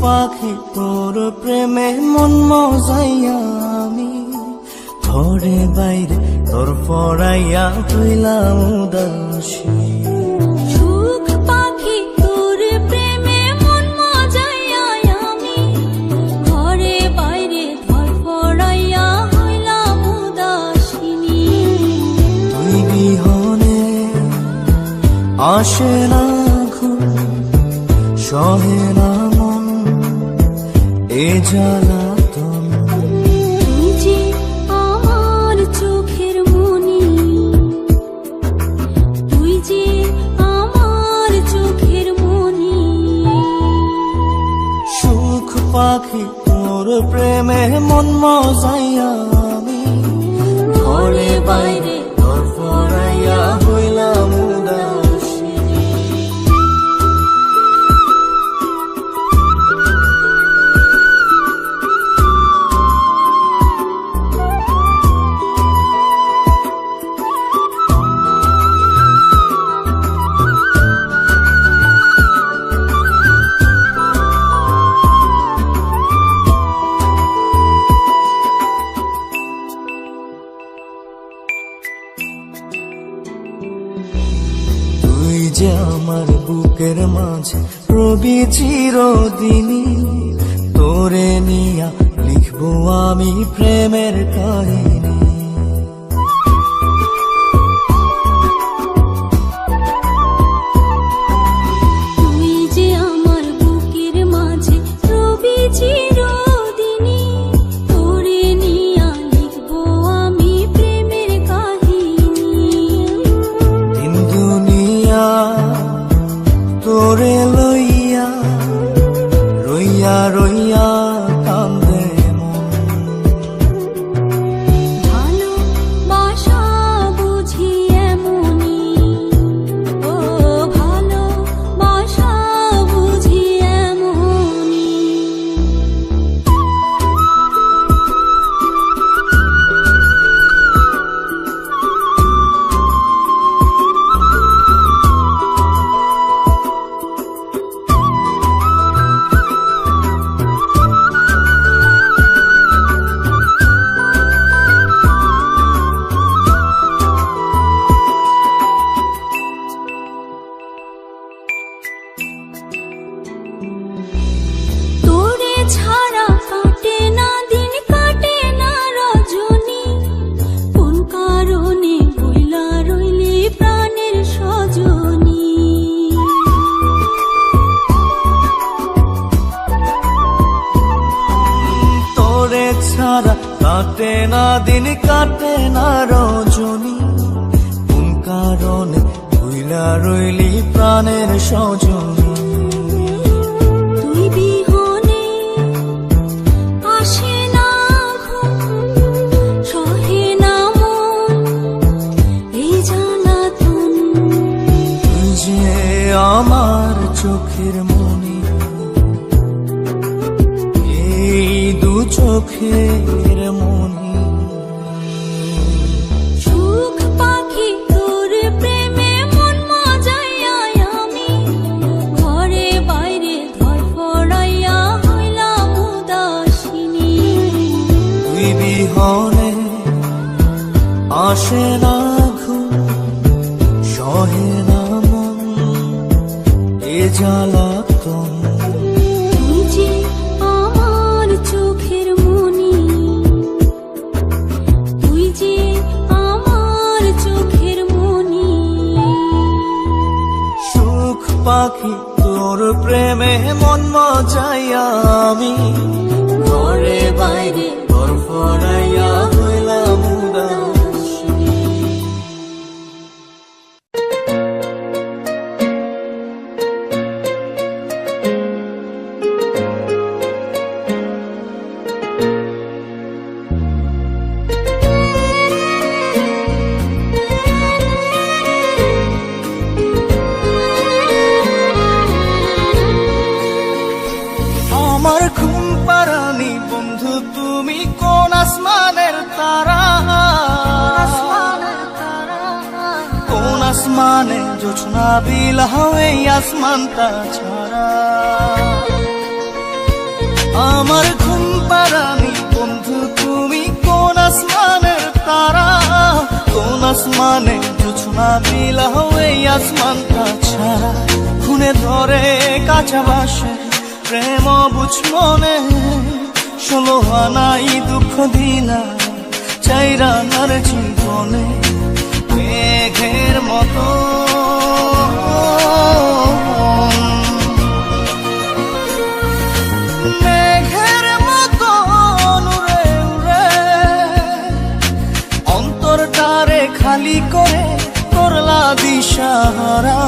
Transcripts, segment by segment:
পাখি তোর প্রেমে মন মজাইয়া আমি ঘরে বাইরে তোর পড়াইয়া হইলাম উদাসী। সুখ পাখি তোর প্রেমে মন মজাইয়া আমি ঘরে বাইরে তোর পড়াইয়া হইলাম উদাসিনী। তুই বিহনে আসে না ঘুম, সহে না মন এ জ্বালাতন। তুই যে আমার চোখের মনি, তুই যে আমার চোখের মনি। সুখ পাখি তোর প্রেমে মন মজাইয়া আমি ঘরে বাইরে তোর পড়াইয়া হইলাম উদাসী। তুই যে আমার বুকের মাঝে রবি চিরদিনই, তোরে নিয়া লিখবো আমি প্রেমের কাহিনী। তুই যে আমার বুকের মাঝে রবি চিরদিনই, তোরে নিয়া লিখবো আমি প্রেমের কাহিনী। দিন দুনিয়া তোরে লইয়া রইয়া রইয়া কান্দে মন। ভালোবাসা বুঝি এমনি, ও ভালোবাসা বুঝি এমনি। তোরে ছাড়া কাটে না দিন, কাটে না রজনী। কোন কারণে বইলা রইলি প্রাণের সজনী। তোরে ছাড়া কাটে না দিন, কাটে না রজনী। কোন কারণে ভুইলা রইলি প্রাণের সজনী। তুই বিহনে আসে না ঘুম, সহে না মন এই জ্বালাতন। তুই যে আমার চোখের মনি, এই দু চোখের মনি। সুখ পাখি তোর প্রেমে মন মজাইয়া আমি ঘরে বাইরে ধর পড়াইয়া হইলাম উদাসিনী। তুই বিহনে আসে না ঘুম, সহে না মন এ জ্বালাতন। তুই যে আমার চোখের মনি, তুই যে আমার চোখের মনি। সুখ পাখি তোর প্রেমে মন মজাইয়া আমি ঘরে বাইরে তোর পড়াইয়া হইলাম উদাসী। আসমানে জোছনা বিলাও এই আসমানটা ছাড়া। আমার ঘুম পাড়ানি বন্ধু তুমি কোন আসমানের তারা, কোন আসমানে জোছনা বিলাও এই আসমানটা ছাড়া। খুনে ধরে কাঁচা বাসে প্রেম বুঝ মনে, 16 আনাই দুঃখ দিলা চাইরা নার জীবনে। মেঘের মতো মেঘের মতো উড়ে উড়ে অন্তরটারে খালি করে করলা দিশাহারা।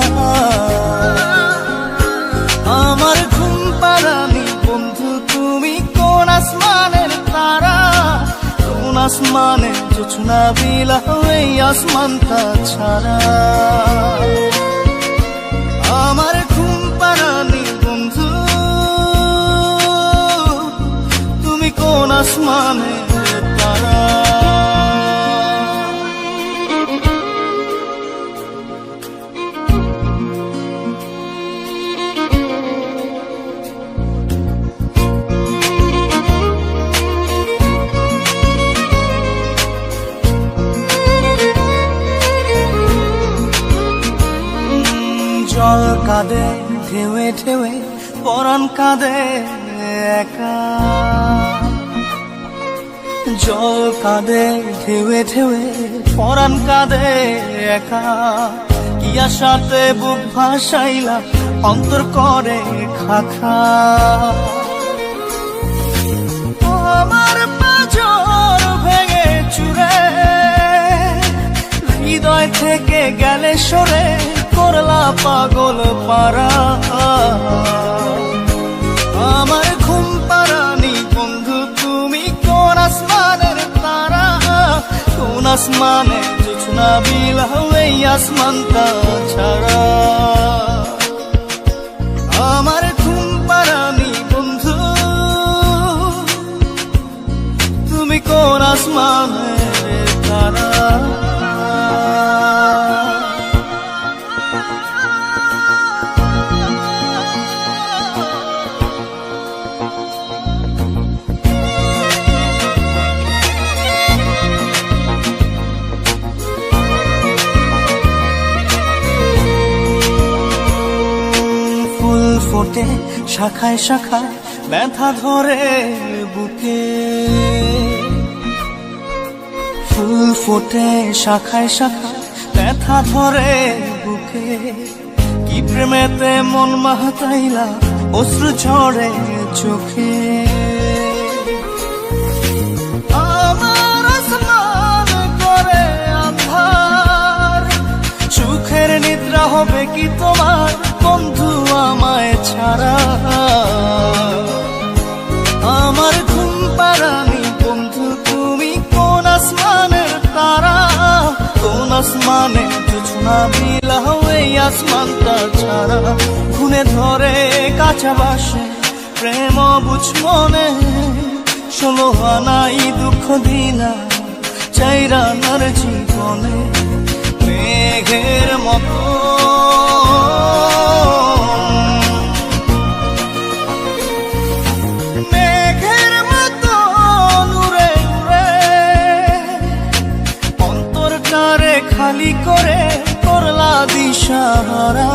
আমার ঘুম পাড়ানি বন্ধু তুমি কোন আসমানের তারা, কোন আসমানে জোছনা বিলাও এই আসমানটা ছাড়া। আমার ঘুম পাড়ানি বন্ধু তুমি কোন আসমানের তারা। জল কাঁদে ঢেউে ঢেউে পরাণ কাঁদে একা, জল কাঁদে ঢেউে ঢেউে পরাণ কাঁদে একা। কি আশাতে বুক ভাসাইলা অন্তর করে খাখা। আমার পাঁজর ভেঙে চুরে হৃদয় থেকে গেলে সরে করলা পাগল পারা। আমার ঘুম পাড়ানি বন্ধু তুমি কোন আসমানের তারা, কোন আসমানে জোছনা বিলাও এই আসমানটা ছাড়া। আমার ঘুম পাড়ানি বন্ধু তুমি কোন আসমানের তারা। ফোটে শাখায় শাখায় ব্যথা ধরে বুকে, ফুল ফোটে শাখায় শাখায় ব্যথা ধরে বুকে। কি প্রেমেতে মন মাতাইলা অশ্রু ঝরে চোখে। আমার আসমান করে আন্ধার, সুখের নিদ্রা হবে কি তোমার বন্ধু আমায় ছাড়া। আমার ঘুম পাড়ানি বন্ধু তুমি কোন আসমানের তারা, কোন আসমানে জোছনা বিলাও এই আসমানটা ছাড়া। খুনে ধরে কাঁচা বাসে প্রেম বুঝ মনে, 16 আনাই দুঃখ দিলা চাইরা নার জীবনে। মেঘের মতো মেঘের মতো উড়ে উড়ে অন্তরটারে খালি করে করলা দিশাহারা।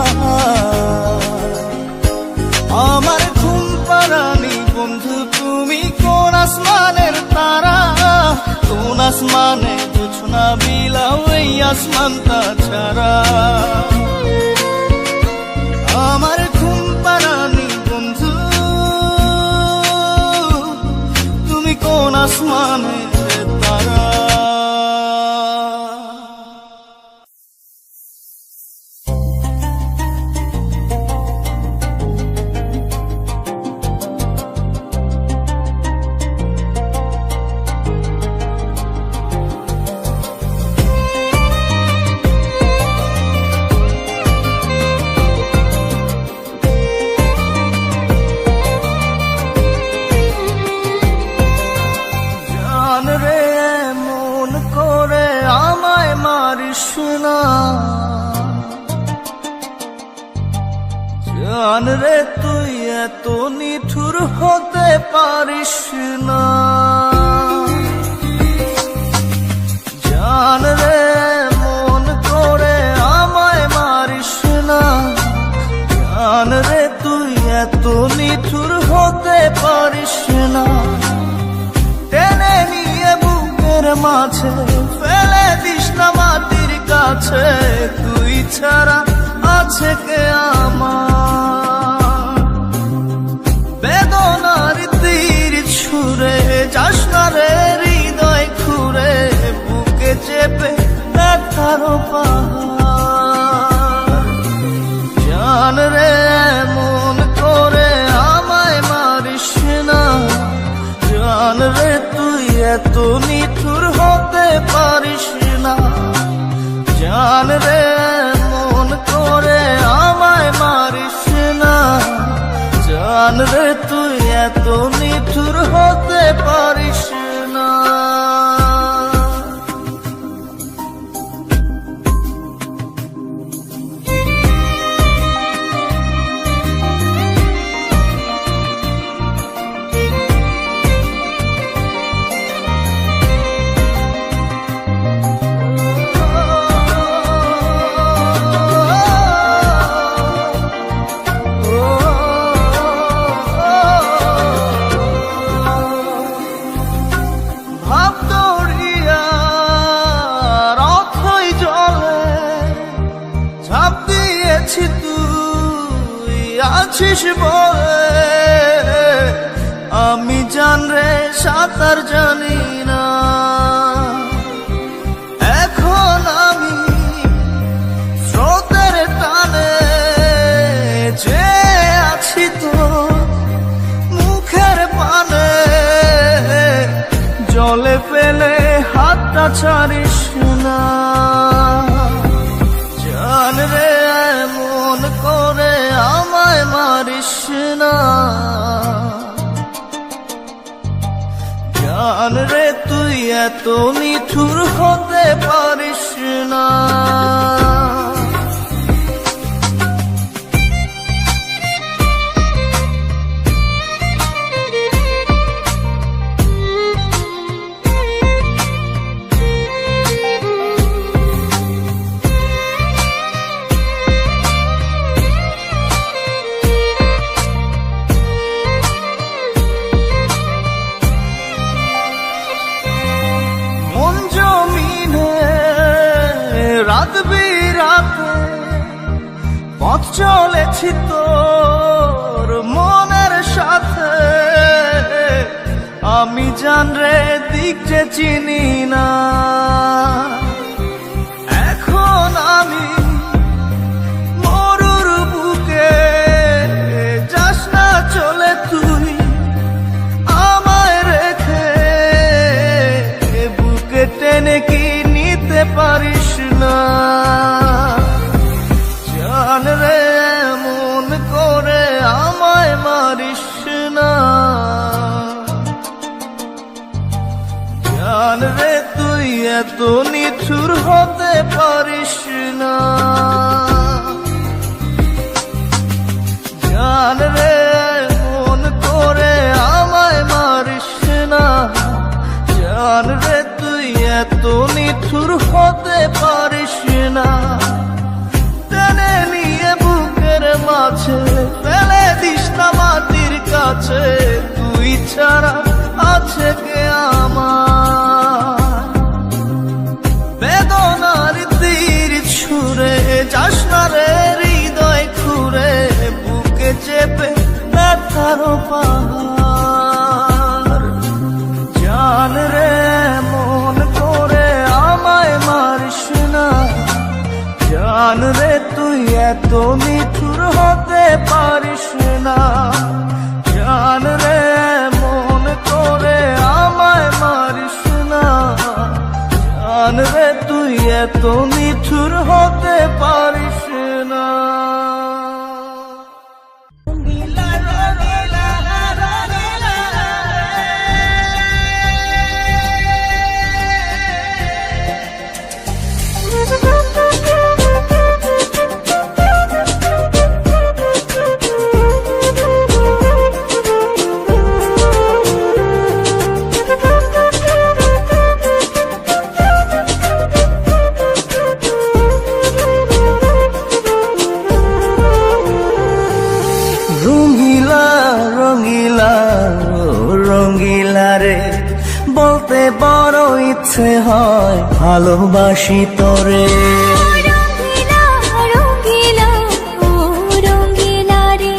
আমার ঘুম পাড়ানি বন্ধু তুমি কোন আসমানের তারা, কোন আসমানে জোছনা বিলাও এই আসমানটা ছাড়া। আমার ঘুম পাড়ানি বন্ধু তুমি কোন আসমানের তারা। জান রে তুই এত নিঠুর হতে পারিস না, জান রে মন করে আমায় মারিস না, জান রে তুই এত নিঠুর হতে পারিস না। টেনে নিয়ে বুকের মাঝে ফেলে দিস না মাটির কাছে, তুই ছাড়া আছে কে আমার। বেদনার তীর ছুঁড়ে যাস না রে হৃদয় খুঁড়ে, বুকে চেপে ব্যথার পাহাড়। জান রে মন করে আমায় মারিস না, জান রে তুই এত নিঠুর হতে পারিস না, জান রে মন করে আমায় মারিস না, জান রে তুই এত নিঠুর হতে পারিস না। তুই আছিস বলে আমি জান রে সাঁতার জানি না, এখন আমি স্রোতের টানে যে আছি তো মুখের পানে, জলে ফেলে হাতটা ছাড়িস না, জান রে মন করে আমায় মারিস না, জান রে তুই এত নিঠুর হতে পারিস না। রাত বিরাতে পথ চলেছি তোর মনের সাথে, আমি জান রে দিক যে চিনি না, এখন আমি মরুর বুকে, যাস না চলে তুই আমায় রেখে, বুকে টেনে কি নিতে পারিস না, জান রে মন করে আমায় মারিস না, জান রে তুই এত নিঠুর হতে পারিস না, জান রে মন করে আমায় মারিস না, জান রে তুই এত নিঠুর হতে পারিস না। টেনে নিয়ে বুকের মাঝে ফেলে দিস না মাটির কাছে, তুই ছাড়া আছে কে আমার। বেদনার তীর ছুঁড়ে যাস না রে হৃদয় খুঁড়ে, বুকে চেপে ব্যথার পাহাড়। জান রে মন করে আমায় মারিস না, জান রে তুই এত নিঠুর হতে পারিস না, জান রে মন করে আমায় মারিস না, জান রে তুই এত নিঠুর হতে পারিস না। বড় ইচ্ছে হয় ভালোবাসি তোরে। রঙ্গিলা রঙ্গিলা ও রঙ্গিলা রে,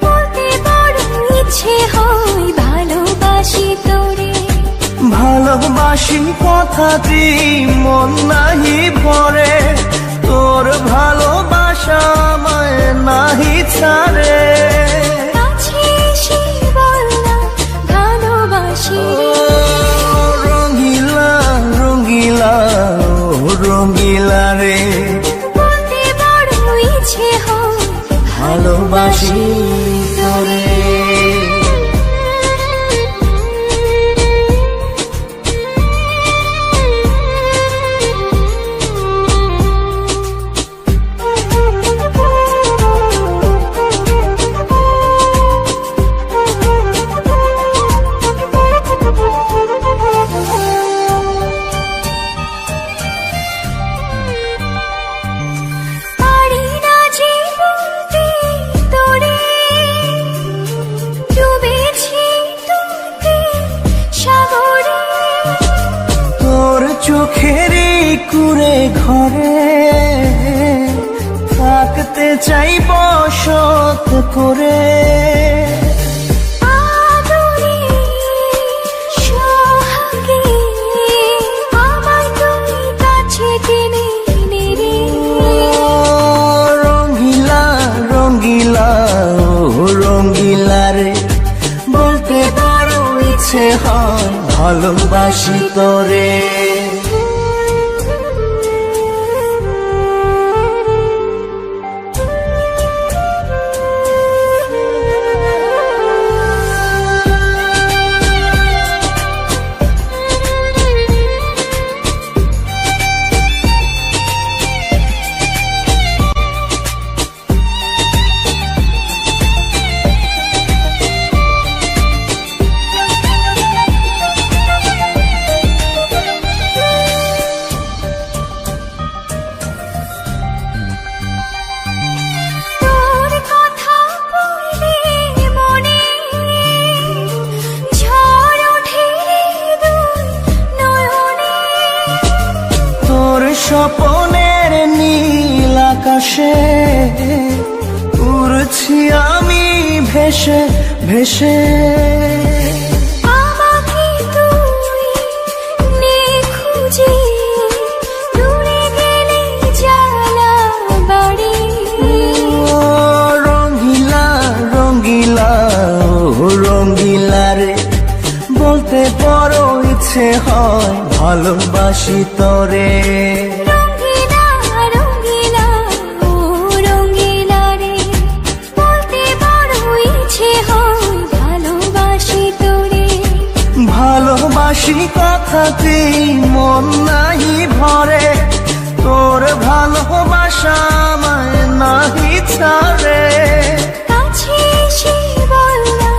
বলতে বড় ইচ্ছে হয় ভালোবাসি তোরে। ভালোবাসি কথাটি মন নাহি ভরে, তোর ভালোবাসা আমায় নাহি ছাড়ে। কাছে এসে বল না ভালোবাসি রে। রঙ্গিলা রঙ্গিলা ও রঙ্গিলা রে, বলতে বড় ইচ্ছে হয় ভালোবাসি তোরে। পারি না যে বলতে তোরে, ডুবেছি তোতে সাগরে। তোর চোখেরই কুঁড়ে ঘরে থাকতে চাই বসত করে। আদরে সোহাগে আমায় তুই কাছে টেনে নে রে। রঙ্গিলা রঙ্গিলা ও রঙ্গিলা রে, বলতে বড় ইচ্ছে হয় ভালোবাসি তোরে। তোর কথা পড়লে মনে ঝড় ওঠে দুই নয়নে। তোর স্বপনের নীল আকাশে উড়ছি আমি ভেসে ভেসে। আমাকে তুই নে খুঁজে, দূরে গেলে জ্বালা বাড়ি। ও রঙ্গিলা রঙ্গিলা ও রঙ্গিলা রে, বলতে বড় ইচ্ছে হয় ভালোবাসি তোরে। রঙ্গিলা রঙ্গিলা ও রঙ্গিলা রে, বলতে বড় ইচ্ছে হয় ভালোবাসি তোরে। ভালোবাসি কথাটি মন নাহি ভরে, তোর ভালোবাসা আমায় নাহি ছাড়ে। কাছে এসে বল না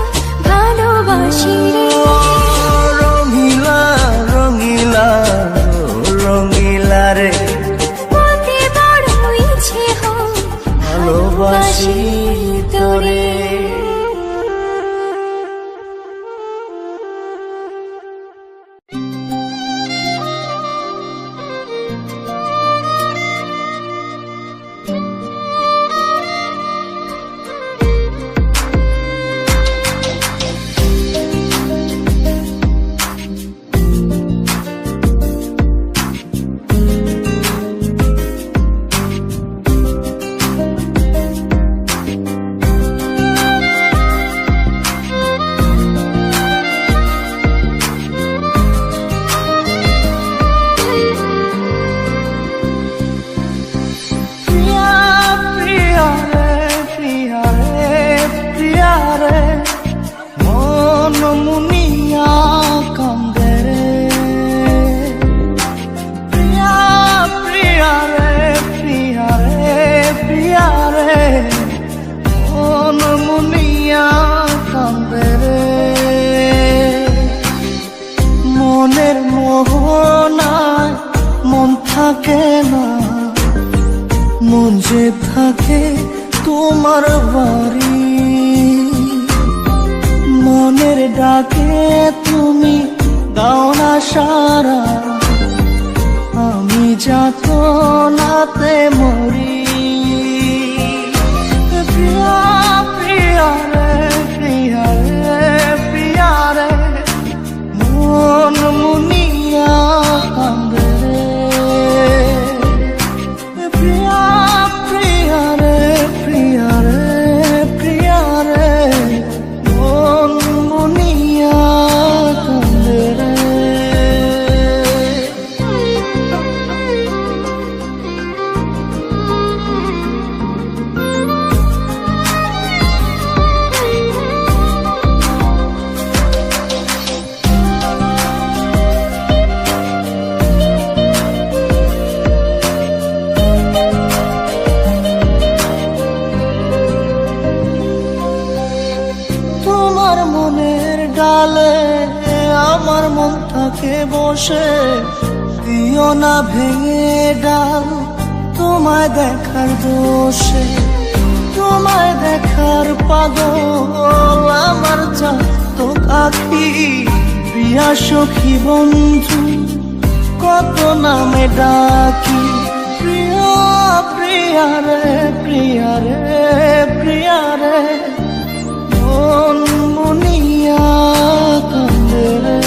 ভালোবাসি রে। রঙ্গিলা রঙ্গিলা ও রঙ্গিলা রে, বলতে বড় ইচ্ছে হয় ভালোবাসি তোরে। থাকে না, মন যে থাকে তোমার বাড়ি। মনের ডাকে তুমি দাও না সারা, আমি যাত নাতে মরি। প্রিয়া প্রিয়া রে প্রিয়া রে প্রিয়া রে, মন মুনিয়া কান্দে রে। প্রিয়া প্রিয়া রে প্রিয়া রে প্রিয়া রে, মন মুনিয়া কান্দে রে। তোমার মনের ডালে আমার মন থাকে বসে, দিও না ভেঙে ডাল তোমায় দেখার দোষে। তোমায় দেখার পাগল আমার চাতক আখি, প্রিয়া সখী বন্ধু কত নামে ডাকি। প্রিয়া প্রিয়া রে প্রিয়া রে প্রিয়া রে, মন মুনিয়া কান্দে রে।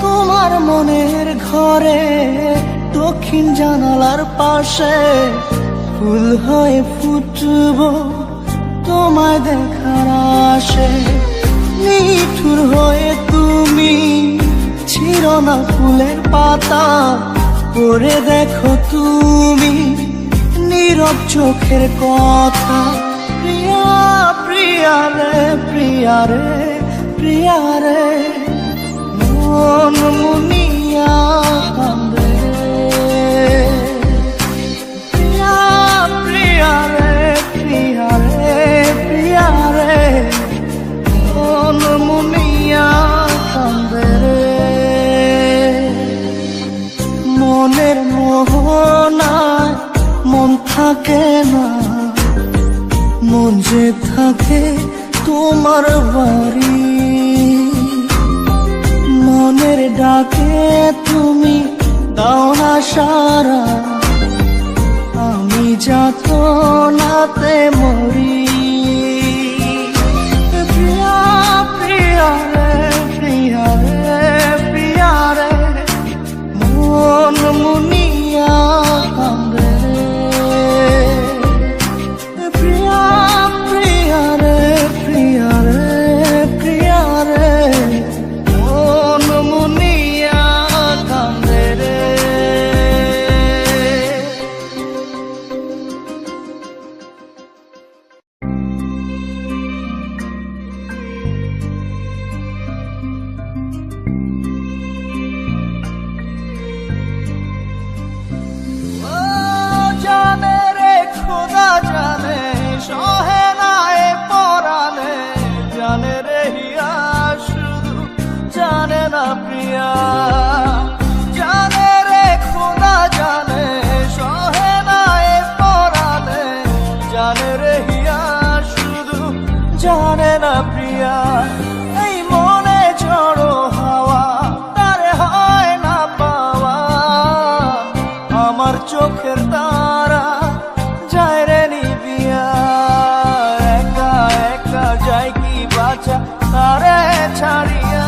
তোমার মনের ঘরে দক্ষিণ জানালার পাশে ফুল হয়ে ফুটব তোমায় দেখার আশে। নিঠুর হয়ে তুমি ছিল না ফুলের পাতা, পড়ে দেখো তুমি নীরব চোখের কথা। প্রিয়া প্রিয়া রে প্রিয়া রে প্রিয়া রে, মন মুনিয়া কান্দে রে। প্রিয়া প্রিয়া রে প্রিয়া রে প্রিয়া রে, মন মুনিয়া কান্দে রে। মনের মোহনায় মন থাকে না, মন যে থাকে তোমার বাড়ি। মনের ডাকে তুমি দাও না সারা, আমি যাত নাতে মরি। প্রিয়া প্রিয়া রে প্রিয়া রে প্রিয়া রে, মন মুনিয়া কান্দে রে। প্রিয়া প্রিয়া রে প্রিয়া রে প্রিয়া রে, মন মুনিয়া কান্দে রে। ও জানে রে খোদা জানে, সহে না এ পরাণে, জানে রে হিয়া শুধু জানে না প্রিয়া। জানে রে খোদা জানে, সহে না এ পরাণে, জানে রে হিয়া শুধু জানে না প্রিয়া। এই মনে ঝড়ো হাওয়া তারে হয় না পাওয়া, আমার চোখের তারা যায় রে নিবিয়া। একা একা যায় কি বাঁচা তারে ছাড়িয়া,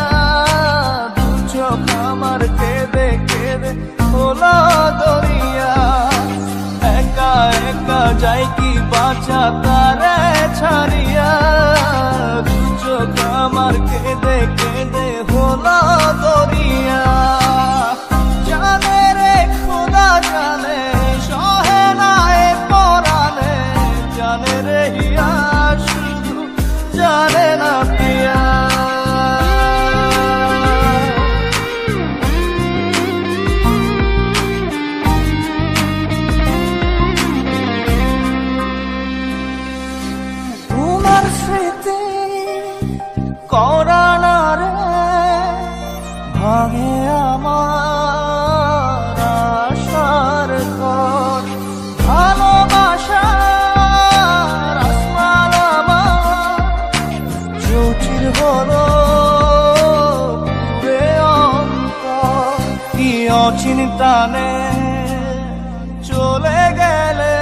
দু চোখ আমার কেঁদে কেঁদে হলো দরিয়া। একা একা যায় কি বাঁচা তারে ছাড়িয়া, দু চোখ আমার কেঁদে কেঁদে হলো দরিয়া। জানে রে খোদা জানে, সহে না এ পরাণে, জানে রে হিয়া শুধু জানে না প্রিয়া। করানা রে ভাঙে আমার আশার ঘর। ভালোবাসার আসমান আমার জটিল হলো পুরে অন্তর। কি অচিন টানে চলে গেলে,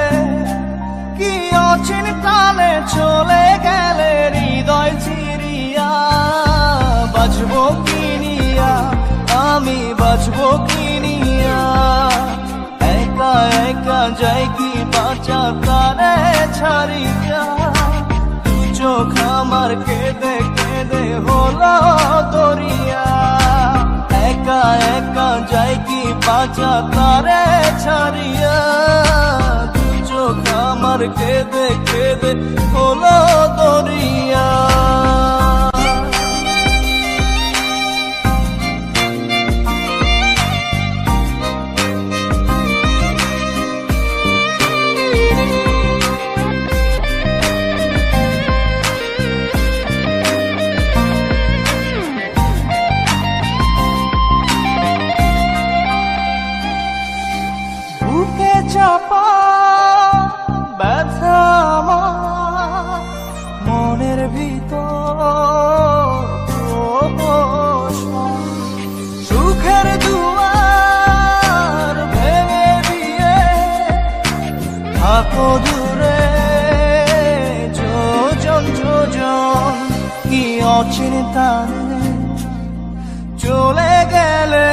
কি অচিন টানে চলে গেলে হৃদয় চিরিয়া। বাঁচবো কিনিয়া, আমি বাঁচবো কিনিয়া। একা একা যাই কি বাঁচা তারে ছাড়িয়া। দু চোখ আমার কেঁদে কেঁদে হলো দরিয়া। একা একা যাই কি বাঁচা তারে ছাড়িয়া। দু চোখ আমার কেঁদে কেঁদে হলো দরিয়া। বুকে চাপা ব্যথা আমার মনের ভিতর। সুখের দুয়ার ভেঙে দিয়ে থাকো দূরে যোজন যোজন। কি অচিন টানে চলে গেলে,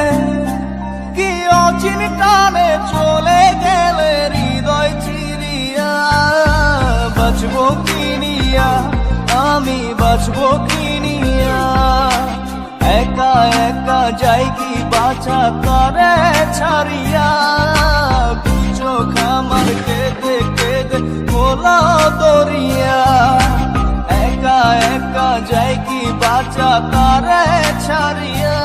কি অচিন টানে চলে গেলে হৃদয় চিরিয়া। বাঁচবো কিনিয়া, আমি বাঁচবো কিনিয়া। একা একা যাই কি বাঁচা তারে ছাড়িয়া। দু চোখ আমার কেঁদে কেঁদে হলো দরিয়া। একা একা যাই কি বাঁচা তারে ছাড়িয়া।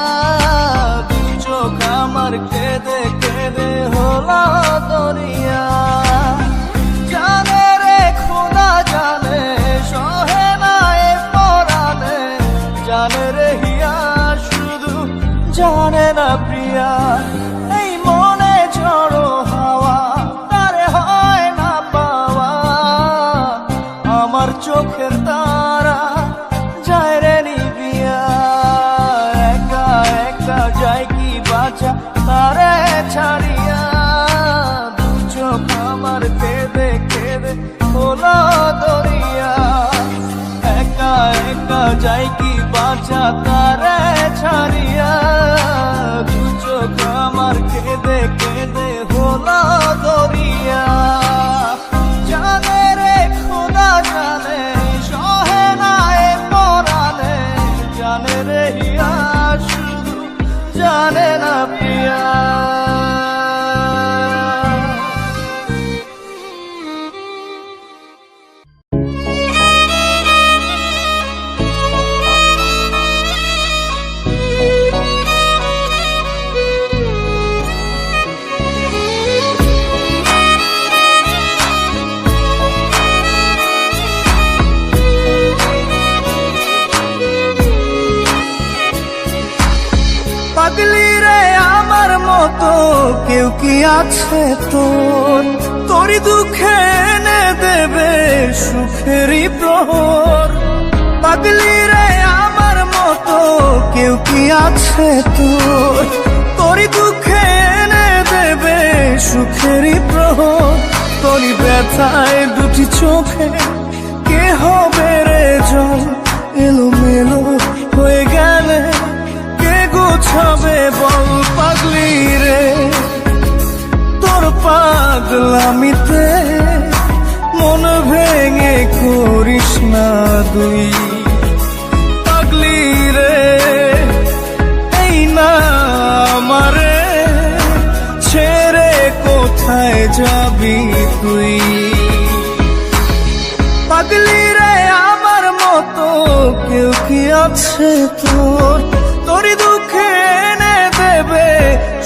দু চোখ আমার কেঁদে কেঁদে হলো দরিয়া। জানে রে খোদা জানে সহে না এ পরাণে। জানে রে হিয়া শুধু জানে না প্রিয়া। এই মনে ঝড়ো হাওয়া তারে হয় না পাওয়া। আমার চোখের তারা যায় রে নিবিয়া। একা একা যায় কি বাঁচা তারে ছাড়িয়া। দু চোখ আমার কেঁদে কেঁদে হলো দরিয়া। একা একা যায় কি বাঁচা তারে ছাড়িয়া। দু চোখ আমার কেঁদে কেঁদে হলো দরিয়া। জানে রে খোদা জানে সহে না এ পরাণে। জানে রে হিয়া শুধু জানে না প্রিয়া। পাগলি রে আমার মতো কেউ কি আছে তোর? তোরই দুঃখে এনে দেবে সুখেরই প্রহর। পাগলি রে আমার মতো কেউ কি আছে তোর? তোরই দুঃখে এনে দেবে সুখেরই প্রহর। তোরই ব্যথায় দুটি চোখে কে হবে রে জল? এলোমেলো হয়ে গেলে গোছাবে বল পাগলি রে? তোর পাগলামিতে মন ভেঙে করিস না দুই। পাগলি রে এই না আমারে ছেড়ে কোথায় যাবি তুই? পাগলি রে আমার মতো কেউ কি আছে তোর? তোরই দুঃখে এনে দেবে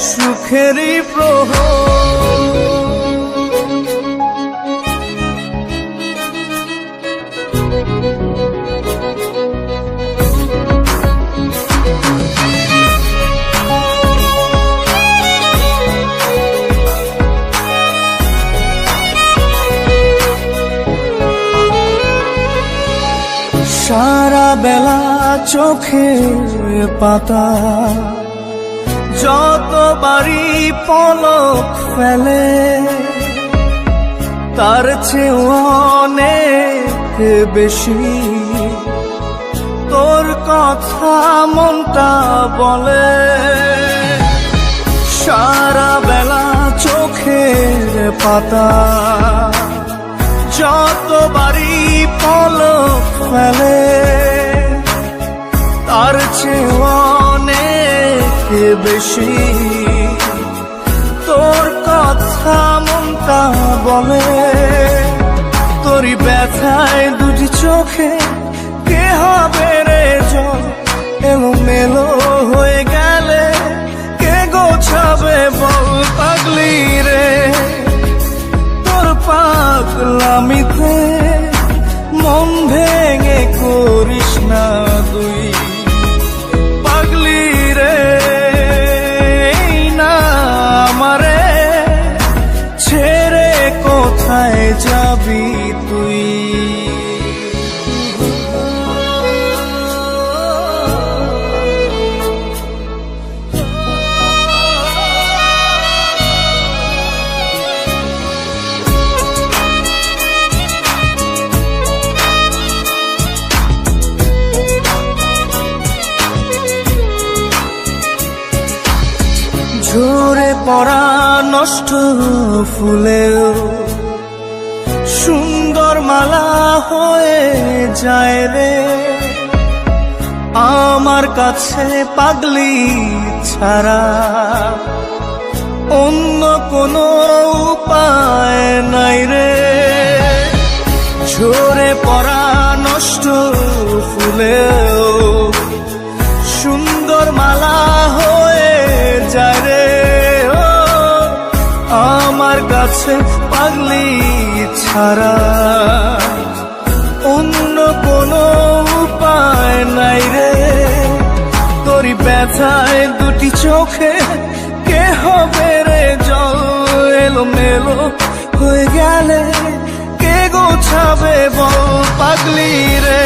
সুখেরই প্রহর। সারা বেলা চোখের পাতা যতবারই পলক ফেলে তার চেয়ে অনেক বেশি তোর কথা মনটা বলে। সারা বেলা চোখের পাতা যতবারই পলক ফেলে তার চেয়ে অনেক বেশি তোর কথা মনটা বলে। তোরই ব্যথায় দুটি চোখে কে হবে রে জল, এলোমেলো হয়ে গেলে কে গোছাবে বল পাগলি রে। তোর পাগলামিতে মন ভেঙে করিস না তুই পাগলি রে। না আমারে ছেড়ে কোথায় যাবি তুই? ঝরে পড়া নষ্ট ফুলেও সুন্দর মালা হয়ে যায় রে। আমার কাছে পাগলি ছাড়া অন্য কোনো উপায় নাই রে। ঝরে পড়া নষ্ট ফুলেও সুন্দর মালা হয়ে যায় রে। ও আমার কাছে পাগলি ছাড়া অন্য কোনো উপায় নাই রে। তোরই ব্যথায় দুটি চোখে কে হবে রে জল, এলোমেলো হয়ে গেলে কে গোছাবে বল পাগলি রে।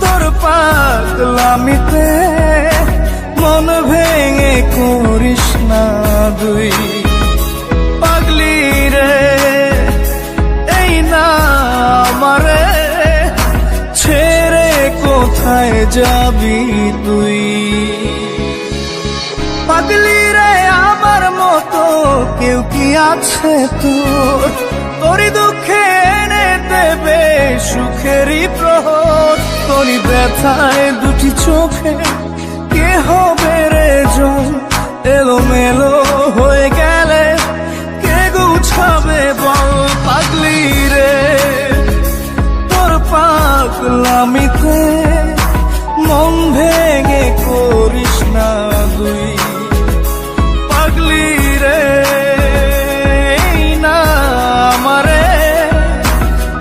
তোর পাগলামিতে মন ভেঙে করিস না তুই পাগলি রে। এই না আমারে ছেড়ে কোথায় যাবি তুই পাগলি রে? আমার মতো কেউ কি আছে তোর, তোরই দুঃখে এনে দেবে সুখেরই প্রহর। তোরই ব্যথায় দুটি চোখে কে হবে রে জল, এলোমেলো হয়ে গেলে কে গুছাবে বল পাগলি রে। তোর পাগলামিতে মন ভেঙে করিস না তুই পাগলি রে। না আমারে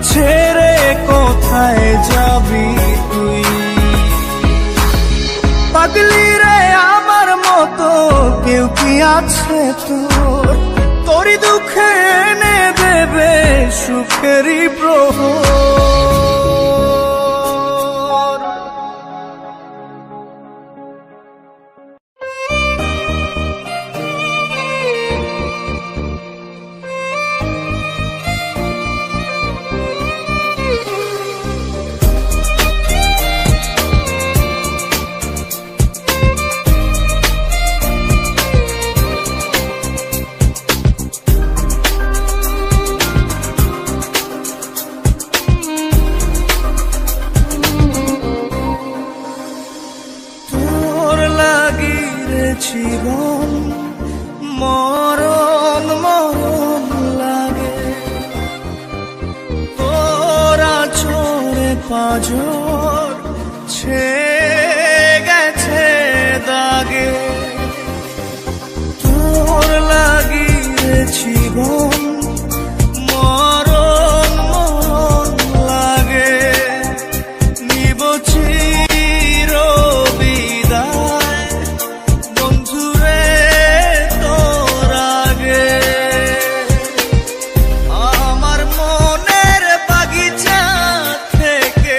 ছেড়ে কোথায় যাবি তুই পাগলি রে? আমার মতো কেউ কি আছে তোর, তোরই দুঃখে এনে দেবে সুখেরই প্রহর। জীবন মরণ মরণ লাগে, তোরা চোরে পাজর ছেয়ে গেছে দাগে। তোর লাগিয়ে জীবন মরণ মরণ লাগে, নিব চির বিদায় বন্ধুরে তোর আগে। আমার মনের বাগিচা থেকে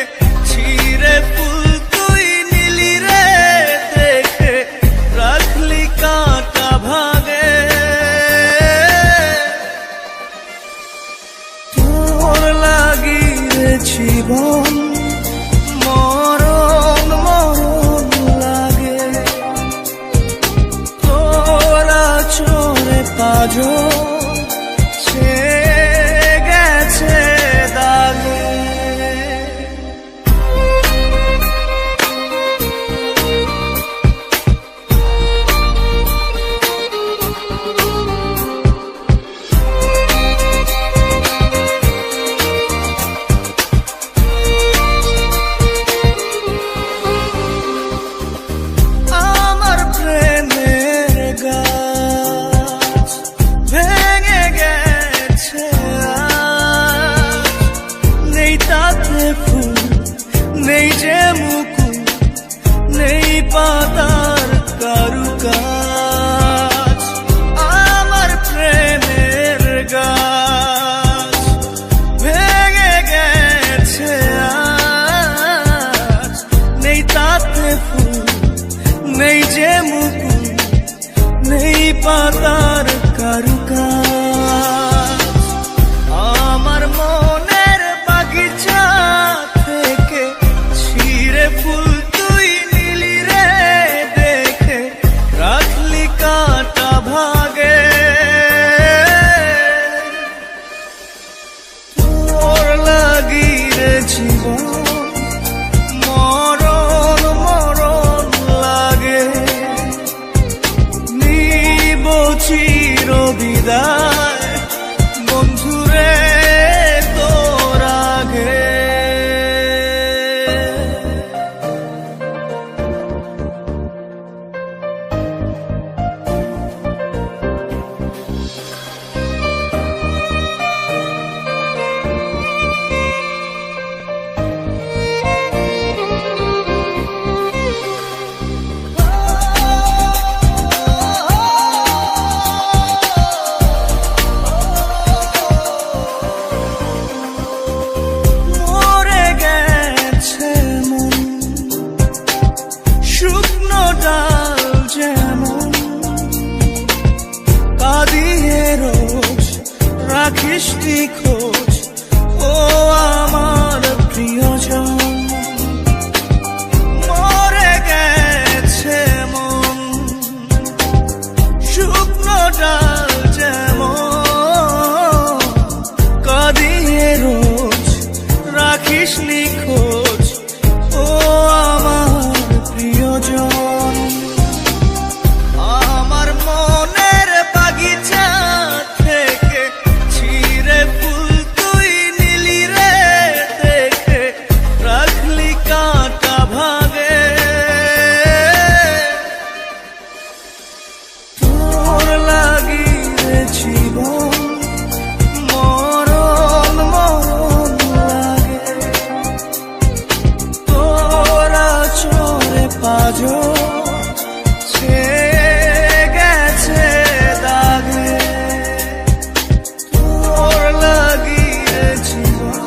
পাতার কারুকাজ আমার মনের বাগিচা থেকে ছিঁড়ে ফুল তুই নিলি রে দেখে রাখলি কাটা ভাগে তোর লাগি রে জীবন মরণ মরণ লাগে নিব চির বিদায় বন্ধুরে তোর আগে মরে গেছে মন শুকনো ডাল যেমন কাঁদিয়ে রোজ রাখিস নি খোঁজ ও আমার প্রিয়জন মরে গেছে মন শুকনো ডাল যেমন কাঁদিয়ে রোজ রাখিস নি খোঁজ ও আমার প্রিয়জন আমার মনের বাগিচা থেকে ছিঁড়ে ফুল তুই নিলি রে দেখে রাখলি কাটা ভাগে তোর লাগি রে জীবন মরণ মরণ লাগে তোরা চোরে পাজো ছেয়ে গেছে দাগে তোর লাগি রে জীবন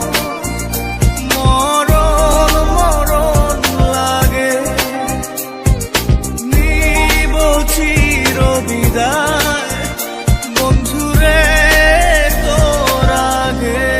মরণ মরণ লাগে নিব চির বিদায় বন্ধুরে তোর আগে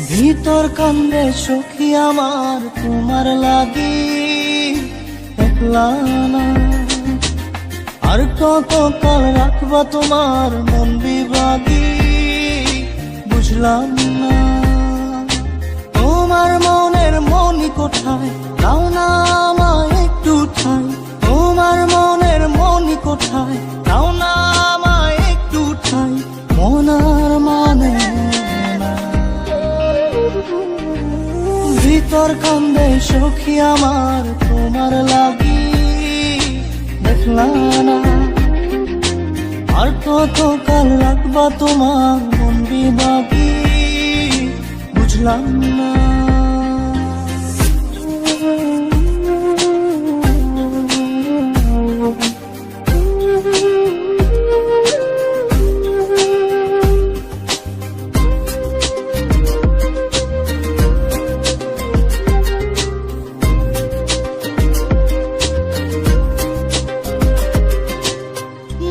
ভিতর কান্দে সখী আমার তোমার লাগি একলা না আর কত কাল রাখবা তোমার মন বিভাগী বুঝলাম না তোমার মনের মনি কোথায় দাও না আমায় একটু ঠাই তোমার মনের মনি কোথায় দাও না আমায় একটু ঠাই মনার মানে ভিতর কান্দে সখী আমার তোমার লাগি দেখলা না আর কত কাল রাখবা তোমার মন বিভাগী বুঝলাম না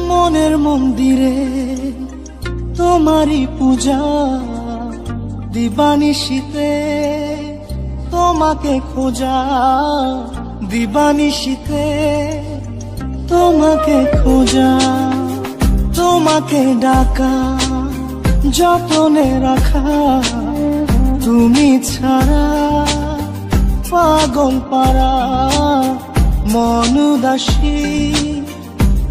মনের মন্দিরে তোমারই পূজা দিবানিশীতে তোমাকে খোঁজা দিবানিশীতে তোমাকে খোঁজা তোমাকে ডাকা যতনে রাখা তুমি ছাড়া পাগল পারা মন উদাসী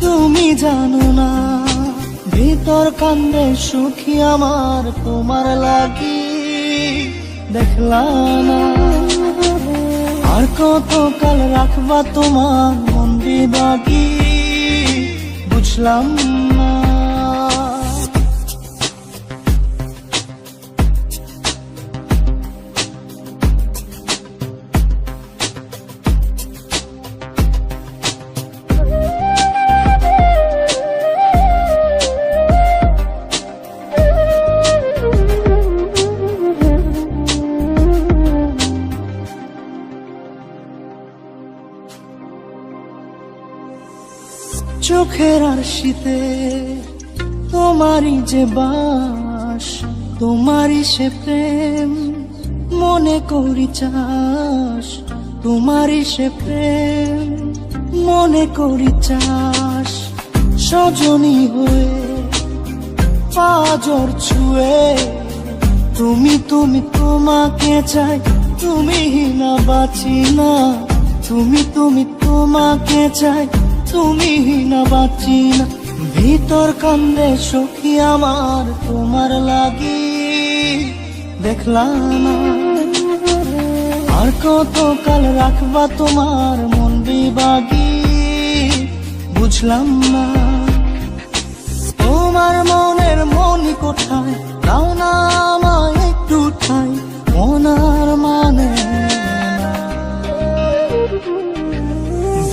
তুমি জানো না ভিতর কান্দে সুখী আমার তোমার লাগি দেখলা না। আর কত কাল রাখবা তোমার মন বিভাগী, বুঝলাম না। চোখের আরশিতে তোমারই যে বাস, তোমারই সে প্রেম মনে করি চাস, তোমারই সে প্রেম মনে করি চাস। সজনী হয়ে পাজর ছুঁয়ে তুমি তুমি তোমাকে চাই, তুমি না বাঁচি না। তুমি তুমি তোমাকে চাই, তুমি না বাঁচি না। ভিতর কান্দে সখী আমার তোমার লাগি, দেখলা না। আর কত কাল রাখবা তোমার মন বিভাগী, বুঝলাম না। তোমার মনের মনি কোথায়, দাও না আমায় একটু ঠাই, মনার মানে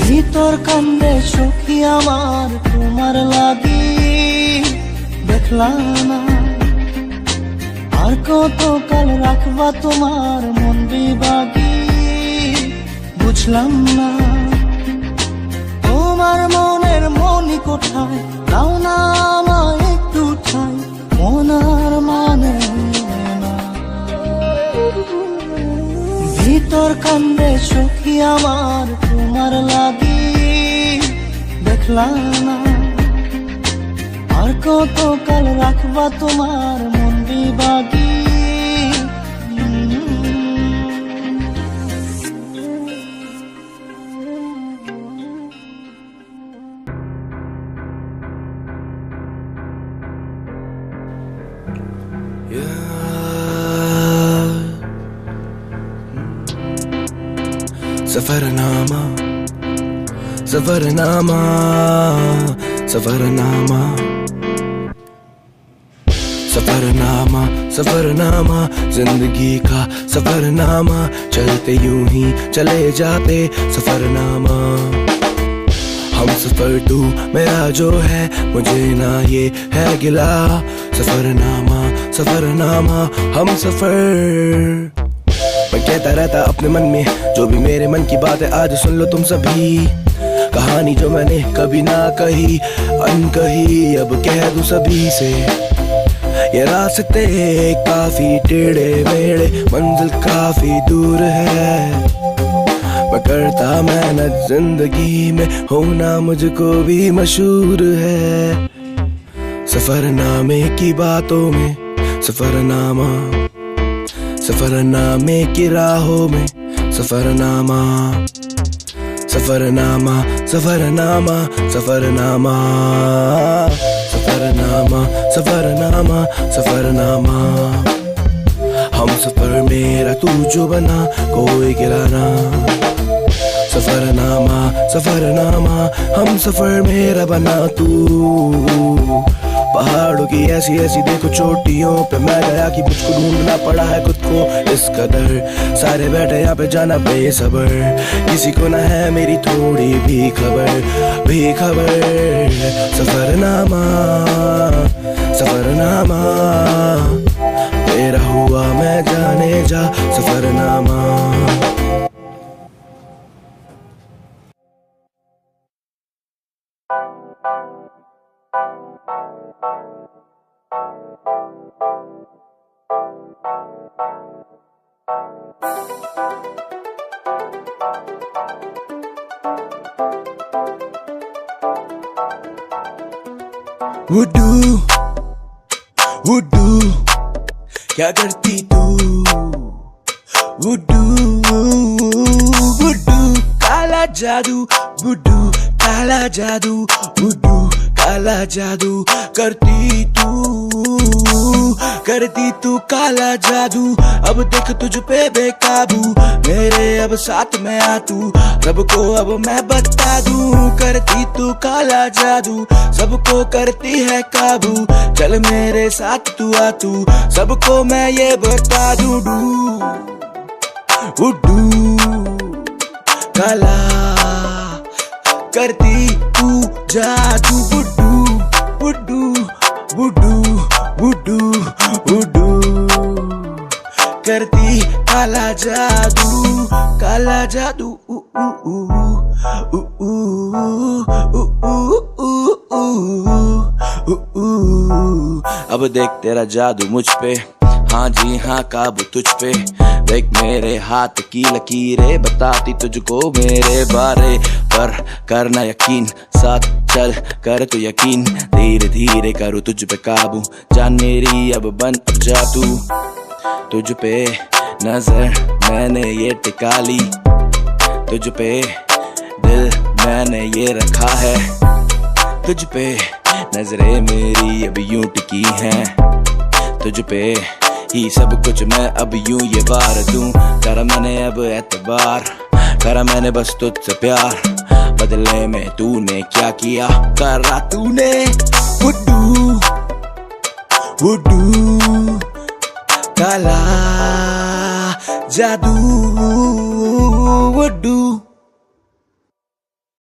ভিতর কান্দে সখী আমার তোমার লাগি, দেখলা না। আর কত কাল রাখবা তোমার মন বিভাগী, বুঝলাম না। তোমার মনের মনি কোথায়, দাও না আমায় একটু ঠাই, মনার মানে না। ভিতর কান্দে সখী আমার তোমার লাগি, দেখলা না। আর কত কাল রাখবা তোমার মন বিভাগী। सफरनामा सफरनामा सफरनामा सफरनामा सफरनामा, जिंदगी का सफरनामा। चलते यूं ही चले जाते सफरनामा। हम सफर तू मेरा जो है, मुझे ना ये है गिला। सफरनामा सफरनामा हम सफर। मैं कहता रहता अपने मन में जो भी मेरे मन की बात है, आज सुन लो तुम सभी। कहानी जो मैंने कभी ना कही, अनकही अब कह दूं सभी से। ये रास्ते काफी टेढ़े मेढ़े, मंजिल काफी दूर है। मैं करता मेहनत जिंदगी में, होना मुझको भी मशहूर है। सफरनामे की बातों में सफरनामा, सफरनामे की राहों में सफरनामा। सफरनामा सफरनामा सफरनामा सफरनामा सफरनामा सफरनामा। हम सफर मेरा तू जो बना, कोई गिराना। सफरनामा सफरनामा हम सफर मेरा बना तू। पहाड़ों की ऐसी ऐसी देखो चोटियों पे मैं गया कि मुझको ढूंढना पड़ा है खुद को इस कदर। सारे बैठे यहाँ पे जाना बेसबर, किसी को ना है मेरी थोड़ी भी खबर। सफरनामा सफरनामा, तेरा हुआ मैं जाने जा सफरनामा। वुडू क्या करती तू? वुडू काला जादू, वुडू काला जादू, वुडू काला जादू करती तू। करती तू काला जादू, अब देख तुझ पे बेकाबू, मेरे अब साथ में आ तू, सबको अब मैं बता दूं। करती तू काला जादू, सबको करती है काबू, चल मेरे साथ तू आ तू, सबको मैं ये बता दूं। डू काला करती तू जादू, बुड्डू बुड्डू बुड्डू बुड्डू बुड्डू करती काला जादू, काला जादू। अब देख तेरा जादू मुझ पे, हाँ जी हाँ काबू तुझ पे, देख मेरे हाथ की लकीरें बताती तुझको मेरे बारे, पर करना यकीन, साथ चल कर तू यकीन, धीरे धीरे करूँ तुझ पे काबू, जान मेरी अब बन अब जा तू, तुझ पे नजर मैंने ये टिका ली, तुझ पे दिल मैंने ये रखा है, तुझ पे नजरें मेरी अब यूं टिकी हैं, तुझ पे ही सब कुछ मैं अब यूं ये वार दूं। करा मैंने अब एतबार, करा मैंने बस तुझसे प्यार, बदले में तूने क्या किया करा तूने, वुडू वुडू काला जादू।